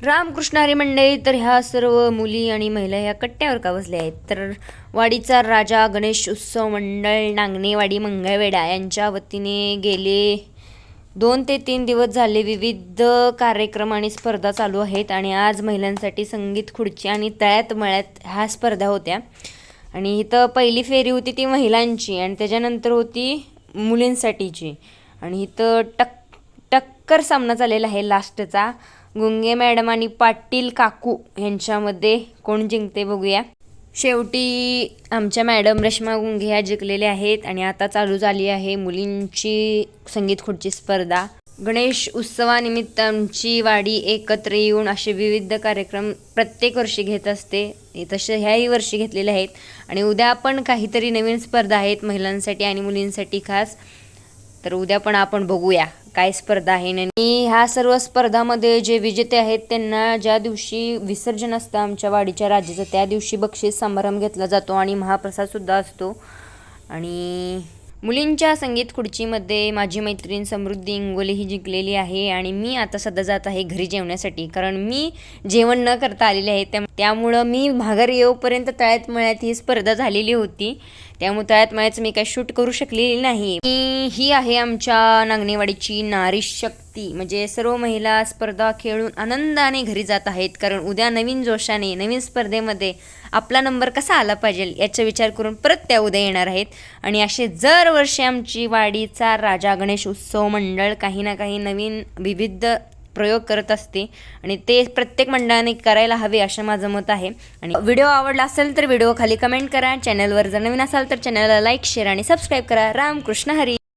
रामकृष्ण हरी मंडळी, तर ह्या सर्व मुली आणि महिला ह्या कट्ट्यावर का बसल्या आहेत? तर वाडीचा राजा गणेश उत्सव मंडळ नांगणेवाडी मंगळवेढा यांच्या वतीने गेले 2 ते 3 दिवस झाले विविध कार्यक्रम आणि स्पर्धा चालू आहेत. आणि आज महिलांसाठी संगीत खुर्ची आणि तळ्यात मळ्यात ह्या स्पर्धा होत्या. आणि इथं पहिली फेरी होती ती महिलांची आणि त्याच्यानंतर होती मुलींसाठीची. आणि इथं टक्कर सामना झालेला आहे लास्टचा. गुंगे मॅडम आणि पाटील काकू यांच्यामध्ये कोण जिंकते बघूया. शेवटी आमच्या मॅडम रेश्मा गुंगे ह्या जिंकलेल्या आहेत. आणि आता चालू झाली आहे मुलींची संगीत खुर्ची स्पर्धा. गणेश उत्सवानिमित्त आमची वाडी एकत्र येऊन असे विविध कार्यक्रम प्रत्येक वर्षी घेत असते. तसे ह्याही वर्षी घेतलेले आहेत. आणि उद्या पण काहीतरी नवीन स्पर्धा आहेत महिलांसाठी आणि मुलींसाठी खास. तर उद्या पण आपण बघूया काय स्पर्धा आहे. आणि ह्या सर्व स्पर्धामध्ये जे विजेते आहेत त्यांना ज्या दिवशी विसर्जन असतं आमच्या वाडीच्या राजाचं, त्या दिवशी बक्षीस समारंभ घेतला जातो आणि महाप्रसादसुद्धा असतो. आणि मुलींच्या संगीत खुर्चीमध्ये माझी मैत्रीण समृद्धी इंगोले ही जिंकलेली आहे. आणि मी आता सध्या जात आहे घरी जेवण्यासाठी, कारण मी जेवण न करता आलेले आहे. त्यामुळं मी माघारी येऊपर्यंत तळ्यात मळ्यात ही स्पर्धा झालेली होती. त्यामुळे तळ्यात मळ्याचं मी काही शूट करू शकलेली नाही. ही आहे आमच्या नांगणेवाडीची नारी शक्ती. म्हणजे सर्व महिला स्पर्धा खेळून आनंदाने घरी जात आहेत, कारण उद्या नवीन जोशाने नवीन स्पर्धेमध्ये आपला नंबर कसा आला पाहिजे याचा विचार करून परत त्या उद्या येणार आहेत. आणि असे दरवर्षी आमची वाडीचा राजा गणेश उत्सव मंडळ काही ना काही नवीन विविध प्रयोग करत असते आणि ते प्रत्येक मंडळाने करायला हवे असं माझं मत आहे. आणि व्हिडिओ आवडला असेल तर व्हिडिओ खाली कमेंट करा. चॅनलवर जर नवीन असाल तर चॅनलला लाईक, शेअर आणि सबस्क्राईब करा. रामकृष्ण हरी.